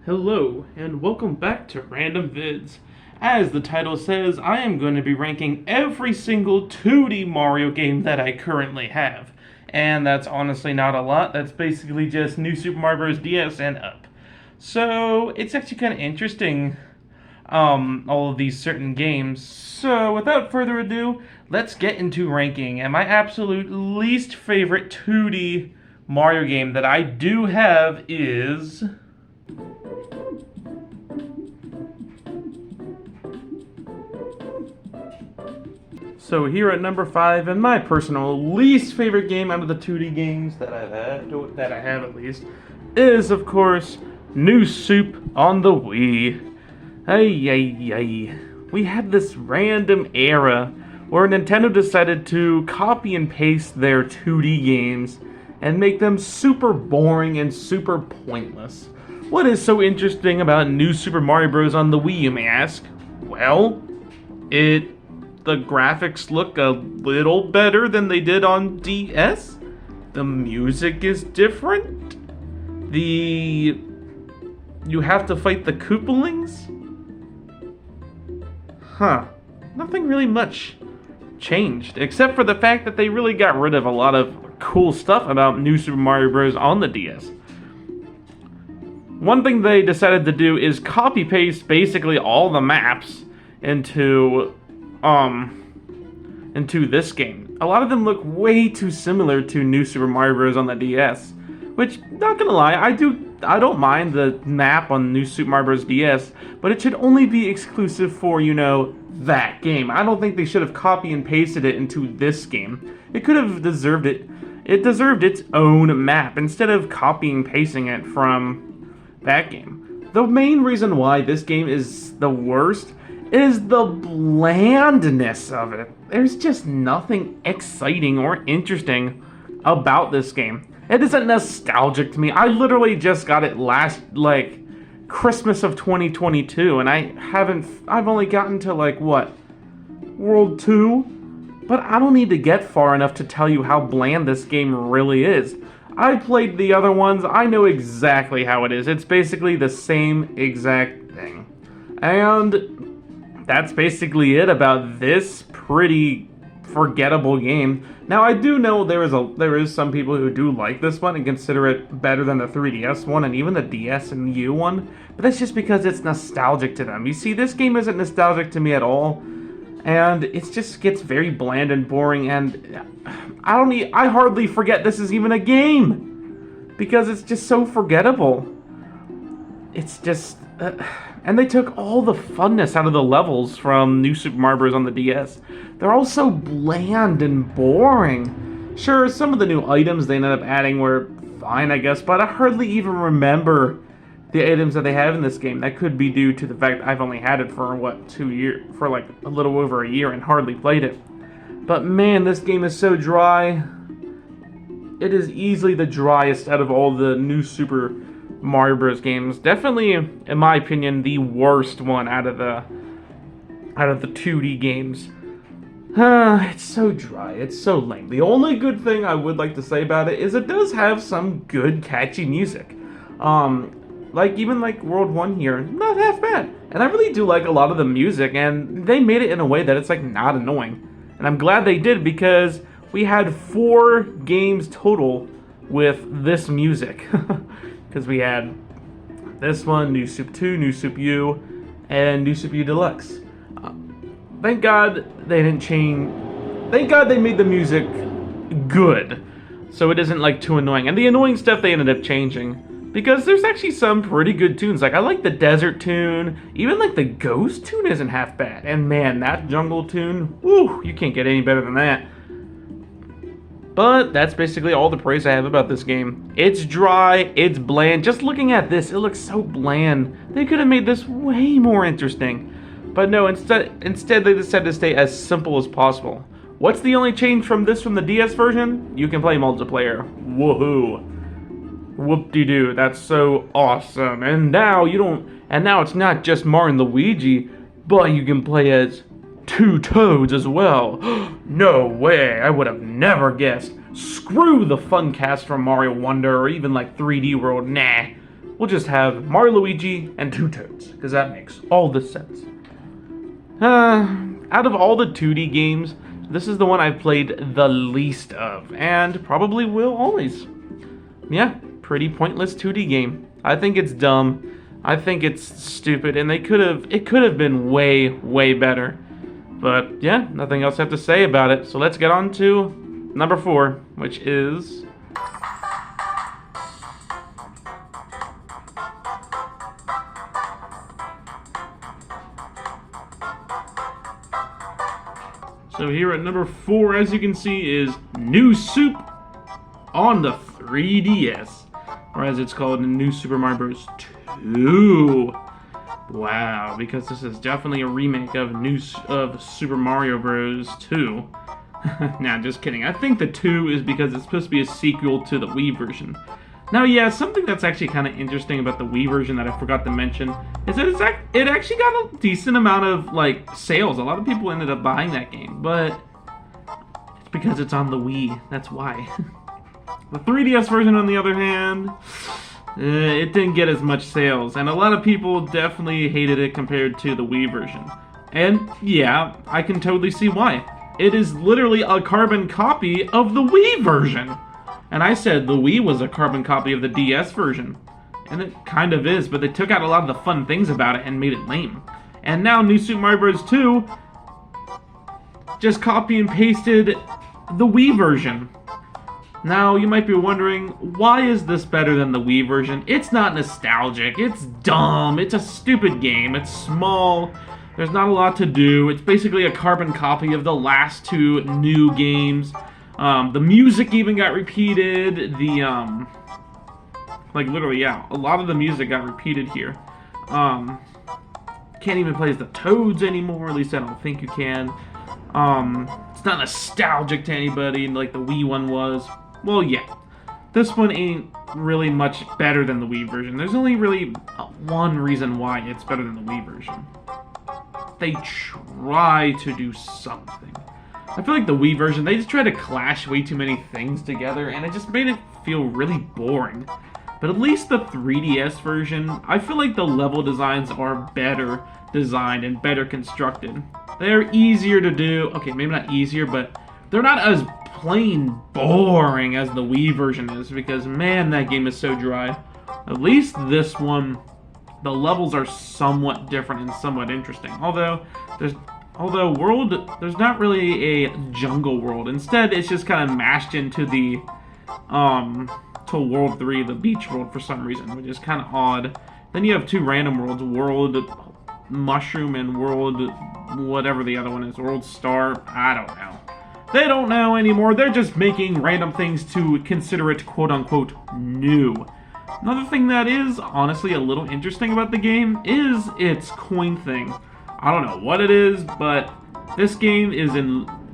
Hello, and welcome back to Random Vids. As the title says, I am going to be ranking every single 2D Mario game that I currently have. And that's honestly not a lot, that's basically just New Super Mario Bros. DS and up. So, it's actually kind of interesting, all of these certain games. So, without further ado, let's get into ranking. And my absolute least favorite 2D Mario game that I do have is... So here at number 5, and my personal least favorite game out of the 2D games that I have at least, is of course New Soup on the Wii. Ay. We had this random era where Nintendo decided to copy and paste their 2D games and make them super boring and super pointless. What is so interesting about New Super Mario Bros. On the Wii, you may ask? Well, the graphics look a little better than they did on DS. The music is different. You have to fight the Koopalings? Nothing really much changed, except for the fact that they really got rid of a lot of cool stuff about New Super Mario Bros. On the DS. One thing they decided to do is copy-paste basically all the maps into this game. A lot of them look way too similar to New Super Mario Bros. On the DS, which, not gonna lie, I don't mind the map on New Super Mario Bros. DS, but it should only be exclusive for, that game. I don't think they should have copy and pasted it into this game. It could have deserved it. It deserved its own map instead of copying and pasting it from that game. The main reason why this game is the worst is the blandness of it. There's just nothing exciting or interesting about this game. It isn't nostalgic to me. I literally just got it last, Christmas of 2022, and I've only gotten to, World 2? But I don't need to get far enough to tell you how bland this game really is. I played the other ones, I know exactly how it is. It's basically the same exact thing. And that's basically it about this pretty forgettable game. Now, I do know there is some people who do like this one and consider it better than the 3DS one and even the DS and U one, but that's just because it's nostalgic to them. You see, this game isn't nostalgic to me at all, and it just gets very bland and boring, and I hardly forget this is even a game because it's just so forgettable. It's just... and they took all the funness out of the levels from New Super Mario Bros. On the DS. They're all so bland and boring. Sure, some of the new items they ended up adding were fine, I guess, but I hardly even remember the items that they have in this game. That could be due to the fact I've only had it for, 2 years, for a little over a year and hardly played it. But man, this game is so dry. It is easily the driest out of all the New Super Mario Bros. Games. Definitely, in my opinion, the worst one out of the 2D games. It's so dry. It's so lame. The only good thing I would like to say about it is it does have some good, catchy music. Even World 1 here, not half bad. And I really do like a lot of the music, and they made it in a way that it's not annoying. And I'm glad they did, because we had 4 games total with this music. Because we had this one, New Soup 2, New Soup U, and New Soup U Deluxe. Thank God they didn't change... Thank God they made the music good, so it isn't, too annoying. And the annoying stuff they ended up changing, because there's actually some pretty good tunes. I like the Desert tune, even, the Ghost tune isn't half bad. And man, that Jungle tune, woo, you can't get any better than that. But that's basically all the praise I have about this game. It's dry, it's bland. Just looking at this, it looks so bland. They could have made this way more interesting. But no, instead they decided to stay as simple as possible. What's the only change from the DS version? You can play multiplayer. Woohoo. Whoop-de-doo, that's so awesome. And now it's not just Mario and Luigi, but you can play as 2 Toads as well. No way, I would have never guessed. Screw the fun cast from Mario Wonder or even 3D World, nah. we'll just have Mario, Luigi, and two Toads, because that makes all the sense. Out of all the 2D games, this is the one I've played the least of, and probably will always. Yeah, pretty pointless 2D game. I think it's dumb. I think it's stupid, and it could have been way, way better. But yeah, nothing else I have to say about it. So let's get on to number 4, which is so here at number 4, as you can see, is New Soup on the 3DS, or as it's called in New Super Mario Bros. 2. Wow, because this is definitely a remake of Super Mario Bros. 2. Nah, just kidding. I think the 2 is because it's supposed to be a sequel to the Wii version. Now, yeah, something that's actually kind of interesting about the Wii version that I forgot to mention is that it actually got a decent amount of, like, sales. A lot of people ended up buying that game, but it's because it's on the Wii. That's why. The 3DS version, on the other hand, it didn't get as much sales, and a lot of people definitely hated it compared to the Wii version. And yeah, I can totally see why. It is literally a carbon copy of the Wii version. And I said the Wii was a carbon copy of the DS version. And it kind of is, but they took out a lot of the fun things about it and made it lame. And now New Super Mario Bros. 2 just copy and pasted the Wii version. Now, you might be wondering, why is this better than the Wii version? It's not nostalgic, it's dumb, it's a stupid game, it's small, there's not a lot to do, it's basically a carbon copy of the last 2 new games. The music even got repeated, like literally, yeah, a lot of the music got repeated here. Can't even play as the Toads anymore, at least I don't think you can. It's not nostalgic to anybody like the Wii one was. Well, yeah, this one ain't really much better than the Wii version. There's only really one reason why it's better than the Wii version. They try to do something. I feel like the Wii version, they just try to clash way too many things together, and it just made it feel really boring. But at least the 3DS version, I feel like the level designs are better designed and better constructed. They're easier to do. Okay, maybe not easier, but they're not as plain boring as the Wii version is, because man, that game is so dry. At least this one, the levels are somewhat different and somewhat interesting. Although there's not really a jungle world. Instead, it's just kind of mashed into the to World 3, the beach world, for some reason, which is kind of odd. Then you have 2 random worlds, World Mushroom and World whatever the other one is, World Star. I don't know. They don't know anymore. They're just making random things to consider it quote-unquote new. Another thing that is honestly a little interesting about the game is its coin thing. I don't know what it is, but this game is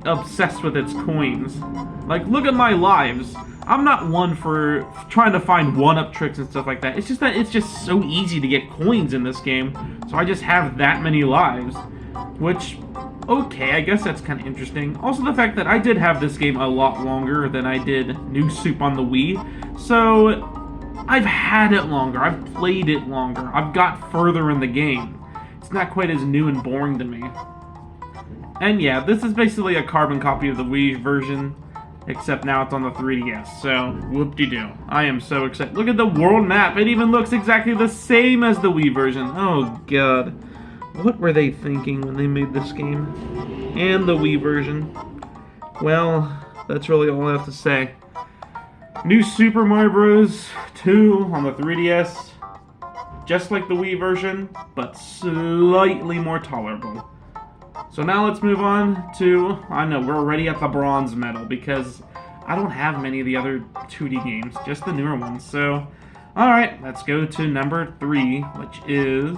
obsessed with its coins. Like, look at my lives. I'm not one for trying to find one-up tricks and stuff like that. It's just that it's just so easy to get coins in this game, so I just have that many lives. Which, okay, I guess that's kind of interesting. Also, the fact that I did have this game a lot longer than I did New Soup on the Wii, so I've had it longer, I've played it longer, I've got further in the game. It's not quite as new and boring to me. And yeah, this is basically a carbon copy of the Wii version, except now it's on the 3DS, so whoop-de-doo. I am so excited. Look at the world map, it even looks exactly the same as the Wii version. Oh god. What were they thinking when they made this game? And the Wii version. Well, that's really all I have to say. New Super Mario Bros. 2 on the 3DS. Just like the Wii version, but slightly more tolerable. So now let's move on to, I know, we're already at the bronze medal because I don't have many of the other 2D games, just the newer ones. So, alright, let's go to number 3, which is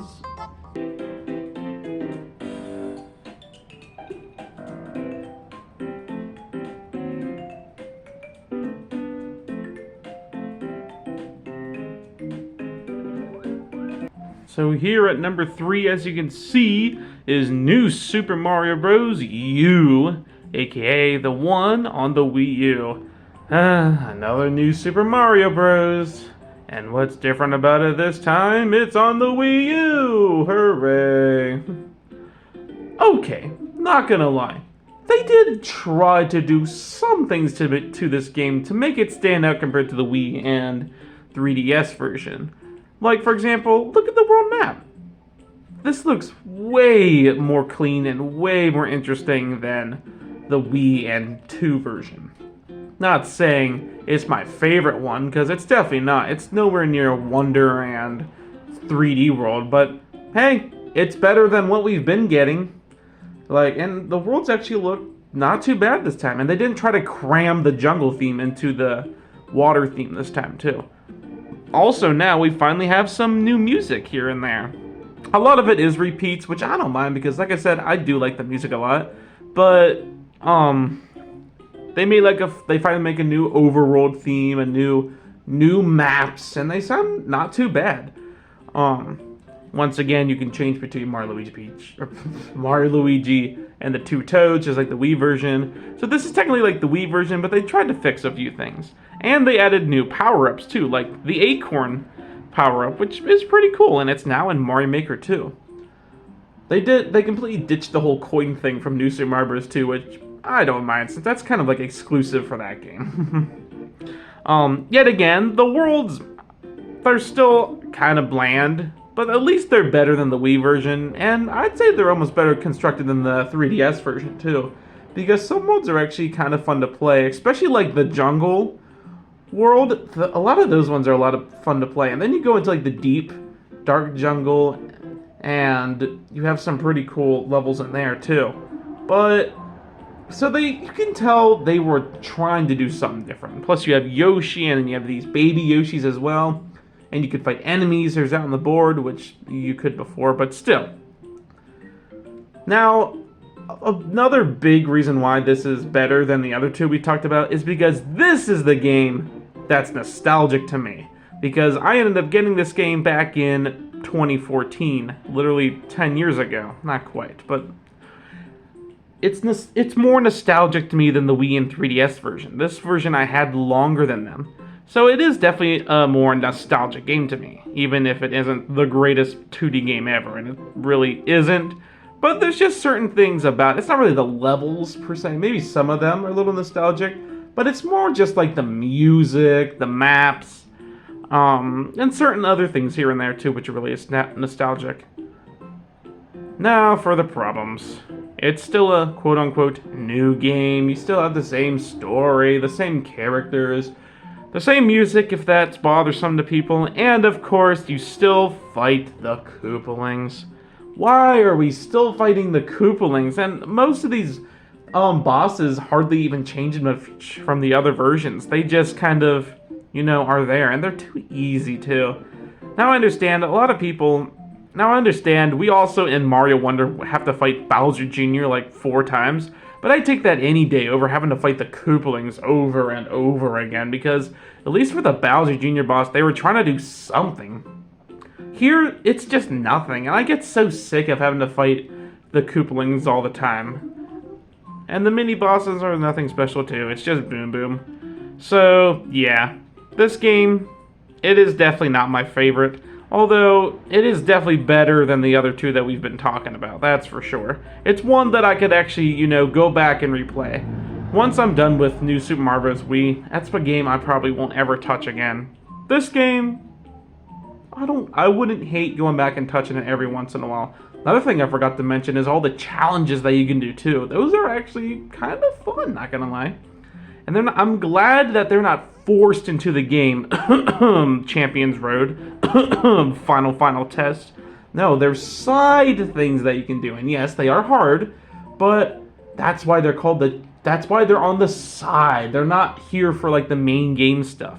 So here at number 3, as you can see, is New Super Mario Bros. U, aka the one on the Wii U. Another New Super Mario Bros. And what's different about it this time? It's on the Wii U! Hooray! Okay, not gonna lie. They did try to do some things to this game to make it stand out compared to the Wii and 3DS version. Like, for example, look at the world map. This looks way more clean and way more interesting than the Wii and 2 version. Not saying it's my favorite one, because it's definitely not. It's nowhere near Wonder and 3D World, but hey, it's better than what we've been getting. And the worlds actually look not too bad this time, and they didn't try to cram the jungle theme into the water theme this time, too. Also, now we finally have some new music here and there. A lot of it is repeats, which I don't mind, because like I said, I do like the music a lot, but, they finally make a new overworld theme, a new maps, and they sound not too bad. Once again, you can change between Mario Luigi and the two Toads, just like the Wii version. So this is technically like the Wii version, but they tried to fix a few things. And they added new power-ups too, like the Acorn power-up, which is pretty cool, and it's now in Mario Maker 2. They completely ditched the whole coin thing from New Super Mario Bros. 2, which I don't mind, since that's kind of like exclusive for that game. Yet again, the worlds, they're still kind of bland, but at least they're better than the Wii version, and I'd say they're almost better constructed than the 3DS version too, because some modes are actually kind of fun to play, especially like the jungle world. A lot of those ones are a lot of fun to play, and then you go into like the deep, dark jungle, and you have some pretty cool levels in there too. But so you can tell they were trying to do something different. Plus you have Yoshi, and then you have these baby Yoshis as well. And you could fight enemies there's out on the board, which you could before, but still. Now, another big reason why this is better than the other two we talked about is because this is the game that's nostalgic to me. Because I ended up getting this game back in 2014, literally 10 years ago. Not quite, but it's more nostalgic to me than the Wii and 3DS version. This version I had longer than them. So it is definitely a more nostalgic game to me, even if it isn't the greatest 2D game ever, and it really isn't. But there's just certain things about it. It's not really the levels, per se. Maybe some of them are a little nostalgic, but it's more just like the music, the maps, and certain other things here and there, too, which are really nostalgic. Now, for the problems. It's still a quote-unquote new game. You still have the same story, the same characters, the same music, if that's bothersome to people, and of course, you still fight the Koopalings. Why are we still fighting the Koopalings? And most of these bosses hardly even change much from the other versions. They just kind of, are there, and they're too easy too. Now I understand, we also in Mario Wonder have to fight Bowser Jr. like 4 times, but I'd take that any day over having to fight the Koopalings over and over again, because at least for the Bowser Jr. boss, they were trying to do something. Here, it's just nothing, and I get so sick of having to fight the Koopalings all the time. And the mini-bosses are nothing special too, it's just Boom Boom. So, yeah, this game, it is definitely not my favorite. Although, it is definitely better than the other two that we've been talking about, that's for sure. It's one that I could actually, go back and replay. Once I'm done with New Super Mario Bros. Wii, that's a game I probably won't ever touch again. This game, I wouldn't hate going back and touching it every once in a while. Another thing I forgot to mention is all the challenges that you can do too. Those are actually kind of fun, not gonna lie. And I'm glad that they're not forced into the game. Champions Road. Final test. No, there's side things that you can do. And yes, they are hard, but that's why they're on the side. They're not here for like the main game stuff.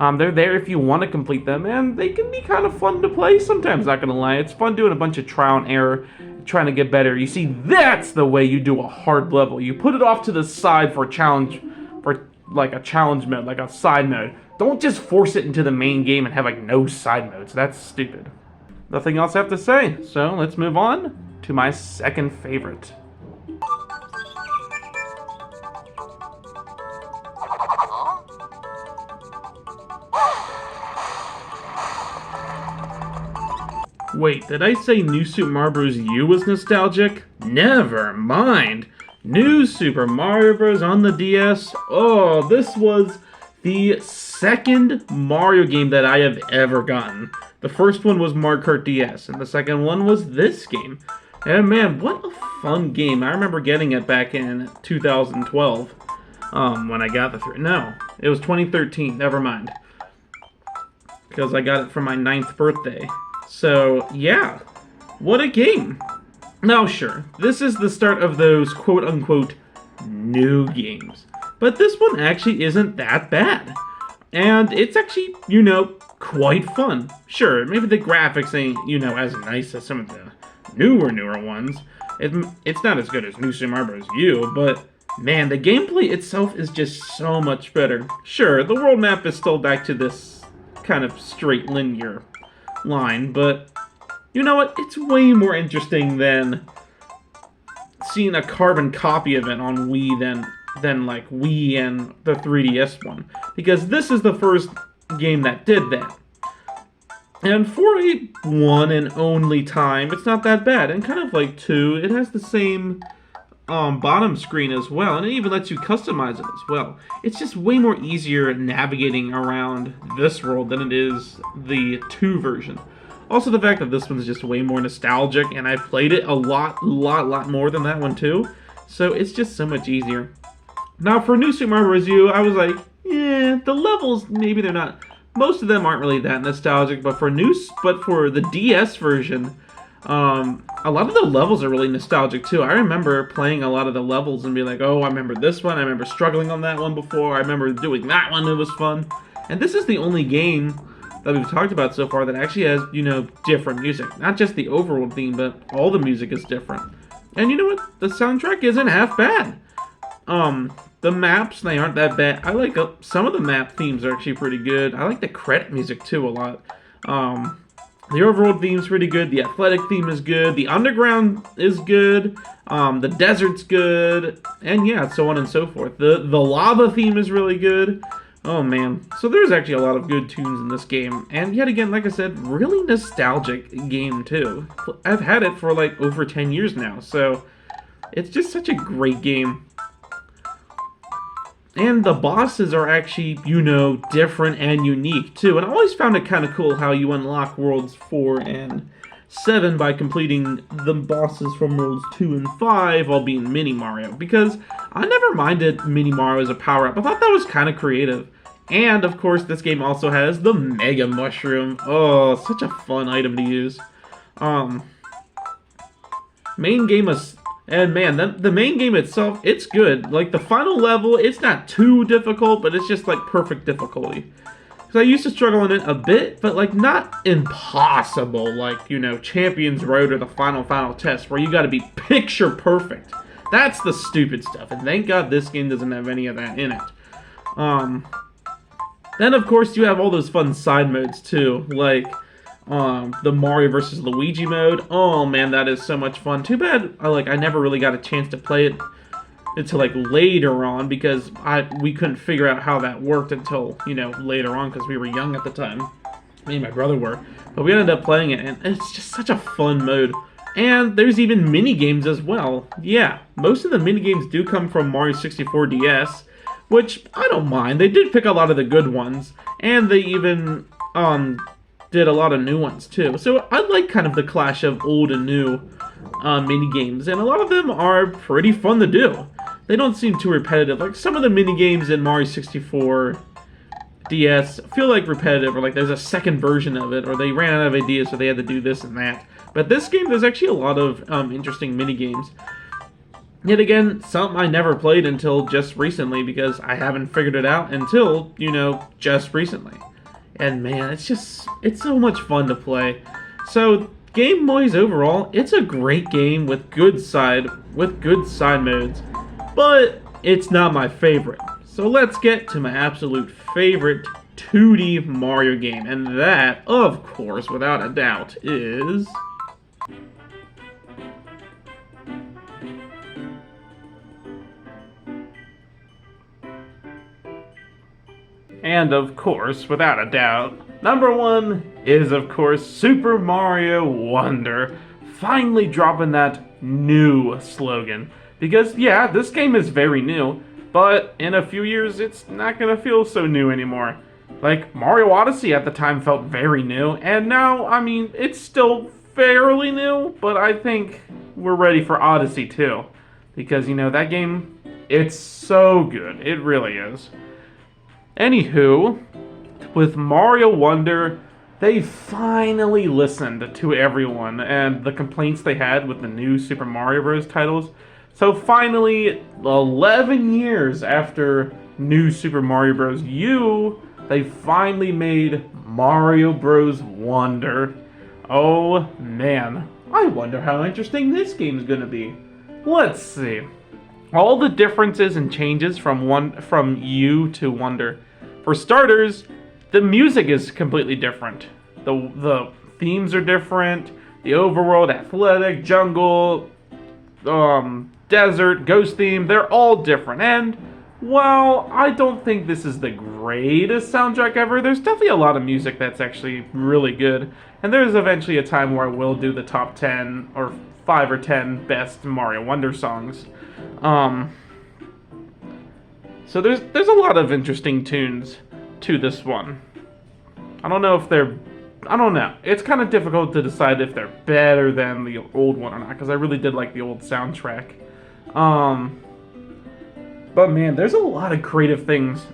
They're there if you want to complete them, and they can be kind of fun to play sometimes, not gonna lie. It's fun doing a bunch of trial and error, trying to get better. You see, that's the way you do a hard level. You put it off to the side for a challenge, for like a challenge mode, like a side mode. Don't just force it into the main game and have like no side modes. That's stupid. Nothing else I have to say, so let's move on to my second favorite. Wait, did I say New Super Mario Bros. U was nostalgic? Never mind. New Super Mario Bros. On the DS? Oh, this was the second Mario game that I have ever gotten. The first one was Mario Kart DS, and the second one was this game. And man, what a fun game. I remember getting it back in 2012. When I got the no, it was 2013, never mind. Because I got it for my 9th birthday. So, yeah, what a game. Now, sure, this is the start of those quote-unquote new games. But this one actually isn't that bad. And it's actually, quite fun. Sure, maybe the graphics ain't, as nice as some of the newer ones. It's not as good as New Super Mario Bros. U, but man, the gameplay itself is just so much better. Sure, the world map is still back to this kind of straight linear line, but you know what? It's way more interesting than seeing a carbon copy of it on Wii than like Wii and the 3DS one, because this is the first game that did that. And for a one and only time, it's not that bad. And kind of like 2, it has the same bottom screen as well, and it even lets you customize it as well. It's just way more easier navigating around this world than it is the 2 version. Also, the fact that this one's just way more nostalgic, and I played it a lot more than that one too, so it's just so much easier. Now, for New Super Mario Bros. U, I was like, yeah, the levels, maybe they're not, most of them aren't really that nostalgic, but for the DS version, a lot of the levels are really nostalgic too. I remember playing a lot of the levels and be like, oh, I remember this one, I remember struggling on that one before, I remember doing that one, it was fun. And this is the only game that we've talked about so far that actually has, different music. Not just the overall theme, but all the music is different. And you know what? The soundtrack isn't half bad. The maps, they aren't that bad. I like some of the map themes are actually pretty good. I like the credit music too a lot. The overall theme's pretty good. The athletic theme is good. The underground is good. The desert's good. And yeah, so on and so forth. The lava theme is really good. Oh man. So there's actually a lot of good tunes in this game. And yet again, like I said, really nostalgic game too. I've had it for like over 10 years now. So it's just such a great game. And the bosses are actually, different and unique, too. And I always found it kind of cool how you unlock Worlds 4 and 7 by completing the bosses from Worlds 2 and 5 while being Mini Mario. Because I never minded Mini Mario as a power-up. I thought that was kind of creative. And, of course, this game also has the Mega Mushroom. Oh, such a fun item to use. Main game is... And man, the main game itself, it's good. Like, the final level, it's not too difficult, but it's just, like, perfect difficulty. Because I used to struggle in it a bit, but, like, not impossible, like, Champions Road or the final test, where you gotta be picture perfect. That's the stupid stuff, and thank God this game doesn't have any of that in it. Then, of course, you have all those fun side modes, too, like... the Mario vs. Luigi mode. Oh man, that is so much fun. Too bad I never really got a chance to play it until like later on, because we couldn't figure out how that worked until, later on, because we were young at the time. Me and my brother were. But we ended up playing it, and it's just such a fun mode. And there's even mini games as well. Yeah, most of the mini games do come from Mario 64 DS, which I don't mind. They did pick a lot of the good ones, and they even did a lot of new ones too. So I like kind of the clash of old and new mini games, and a lot of them are pretty fun to do. They don't seem too repetitive. Like some of the mini games in Mario 64 DS feel like repetitive, or like there's a second version of it, or they ran out of ideas so they had to do this and that. But this game, there's actually a lot of interesting mini games. Yet again, something I never played until just recently, because I haven't figured it out until, just recently. And man, it's so much fun to play. So, Game Boys overall, it's a great game with good side modes, but it's not my favorite. So let's get to my absolute favorite 2D Mario game, and that, of course, without a doubt, is... And of course, without a doubt, Number one is, of course, Super Mario Wonder, finally dropping that new slogan. Because, yeah, this game is very new, but in a few years, it's not gonna feel so new anymore. Like, Mario Odyssey at the time felt very new, and now, I mean, it's still fairly new, but I think we're ready for Odyssey too. Because, you know, that game, it's so good. It really is. Anywho, with Mario Wonder, they finally listened to everyone and the complaints they had with the new Super Mario Bros. Titles. So finally, 11 years after new Super Mario Bros. U, they finally made Mario Bros. Wonder. Oh man, I wonder how interesting this game's gonna be. Let's see. All the differences and changes from U to Wonder. For starters, the music is completely different. The themes are different. The overworld, athletic, jungle, desert, ghost theme, they're all different. And while I don't think this is the greatest soundtrack ever, there's definitely a lot of music that's actually really good. And there's eventually a time where I will do the top 10 or 5 or 10 best Mario Wonder songs. So there's a lot of interesting tunes to this one. I don't know. It's kind of difficult to decide if they're better than the old one or not, because I really did like the old soundtrack. But man, there's a lot of creative things.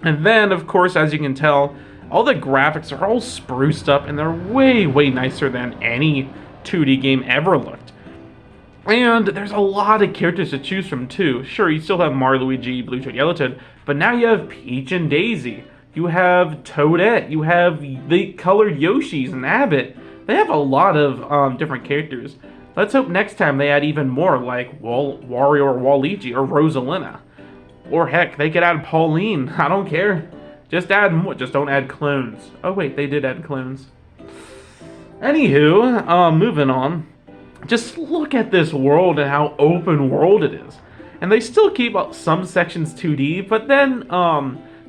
And then, of course, as you can tell, all the graphics are all spruced up, and they're way, way nicer than any 2D game ever looked. And there's a lot of characters to choose from, too. Sure, you still have Mario, Luigi, Blue Toad, Yellow Toad, but now you have Peach and Daisy. You have Toadette. You have the colored Yoshis and Abbott. They have a lot of different characters. Let's hope next time they add even more, like Wario or Waluigi or Rosalina. Or heck, they could add Pauline. I don't care. Just add more. Just don't add clones. Oh wait, they did add clones. Anywho, moving on. Just look at this world and how open world it is. And they still keep some sections 2D, but then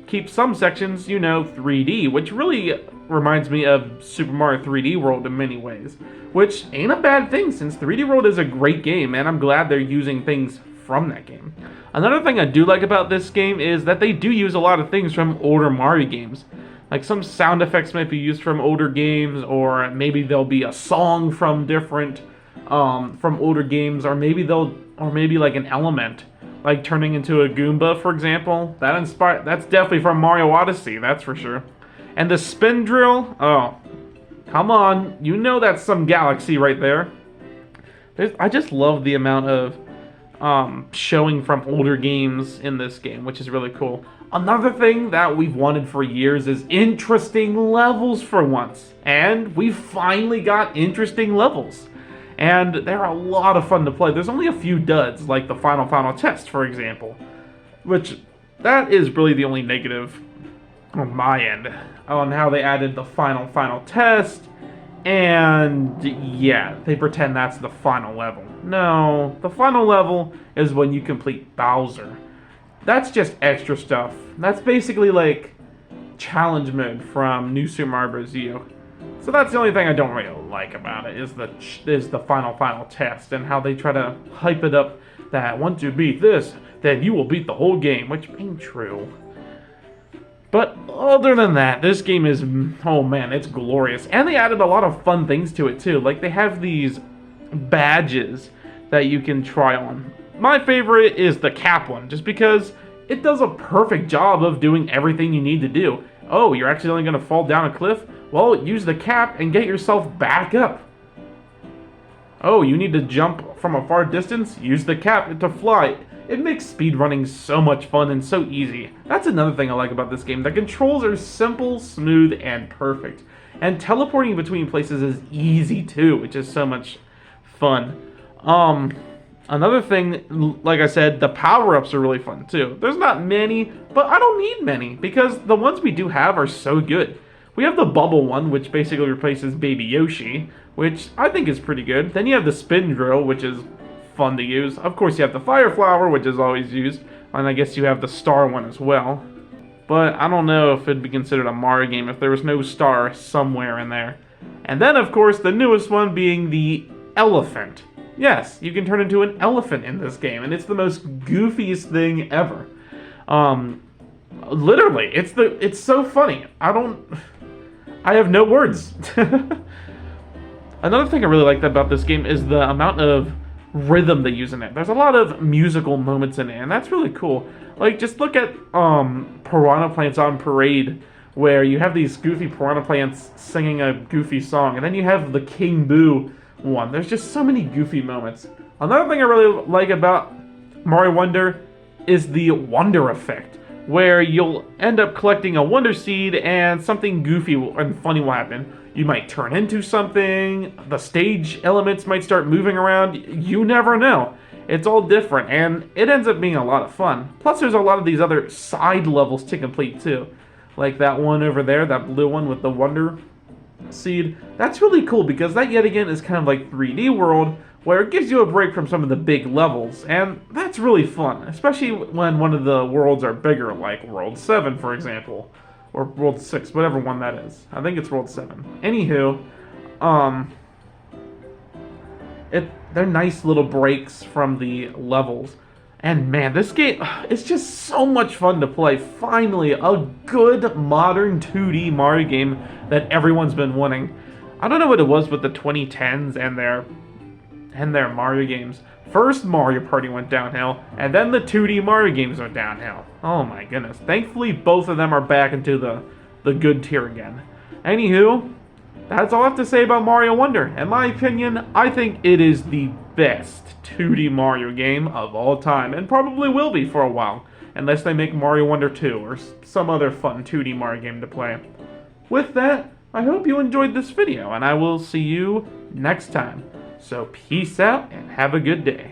keep some sections, 3D, which really reminds me of Super Mario 3D World in many ways. Which ain't a bad thing, since 3D World is a great game, and I'm glad they're using things from that game. Another thing I do like about this game is that they do use a lot of things from older Mario games. Like some sound effects might be used from older games, or maybe there'll be a song from different, from older games, or maybe like an element, like turning into a Goomba, for example. That's definitely from Mario Odyssey, that's for sure. And the spin drill, oh, come on, that's some Galaxy right there. I just love the amount of showing from older games in this game, which is really cool. Another thing that we've wanted for years is interesting levels for once. And we finally got interesting levels. And they're a lot of fun to play. There's only a few duds, like the Final Test, for example. Which, that is really the only negative on my end, on how they added the Final Test. And yeah, they pretend that's the final level. No, the final level is when you complete Bowser. That's just extra stuff. That's basically like challenge mode from New Super Mario Bros. U. So that's the only thing I don't really like about it, is the final test, and how they try to hype it up that once you beat this, then you will beat the whole game, which ain't true. But other than that, this game is, oh man, it's glorious. And they added a lot of fun things to it too. Like they have these badges that you can try on. My favorite is the cap one, just because it does a perfect job of doing everything you need to do. Oh, you're accidentally going to fall down a cliff? Well, use the cap and get yourself back up. Oh, you need to jump from a far distance? Use the cap to fly. It makes speedrunning so much fun and so easy. That's another thing I like about this game. The controls are simple, smooth, and perfect. And teleporting between places is easy too, which is so much fun. Another thing, like I said, the power-ups are really fun too. There's not many, but I don't need many, because the ones we do have are so good. We have the bubble one, which basically replaces Baby Yoshi, which I think is pretty good. Then you have the spin drill, which is fun to use. Of course, you have the fire flower, which is always used, and I guess you have the star one as well. but I don't know if it'd be considered a Mario game if there was no star somewhere in there. And then, of course, the newest one being the elephant. Yes, you can turn into an elephant in this game, and it's the most goofiest thing ever. Literally, it's so funny. I have no words. Another thing I really liked about this game is the amount of rhythm they use in it. There's a lot of musical moments in it, and that's really cool. Like, just look at Piranha Plants on Parade, where you have these goofy Piranha Plants singing a goofy song, and then you have the King Boo one. There's just so many goofy moments. Another thing I really like about Mario Wonder is the Wonder Effect, where you'll end up collecting a Wonder Seed and something goofy and funny will happen. You might turn into something, the stage elements might start moving around, you never know. It's all different, and it ends up being a lot of fun. Plus, there's a lot of these other side levels to complete, too. Like that one over there, that blue one with the Wonder Seed. That's really cool, because that, yet again, is kind of like 3D World, where it gives you a break from some of the big levels, and that's really fun, especially when one of the worlds are bigger, like World 7, for example. Or World 6, whatever one that is. I think it's World 7. Anywho, they're nice little breaks from the levels. And man, this game, it's just so much fun to play. Finally, a good modern 2D Mario game that everyone's been wanting. I don't know what it was with the 2010s and their Mario games. First Mario Party went downhill, and then the 2D Mario games went downhill. Oh my goodness. Thankfully, both of them are back into the good tier again. Anywho, that's all I have to say about Mario Wonder. In my opinion, I think it is the best 2D Mario game of all time, and probably will be for a while, unless they make Mario Wonder 2 or some other fun 2D Mario game to play. With that, I hope you enjoyed this video, and I will see you next time. So peace out and have a good day.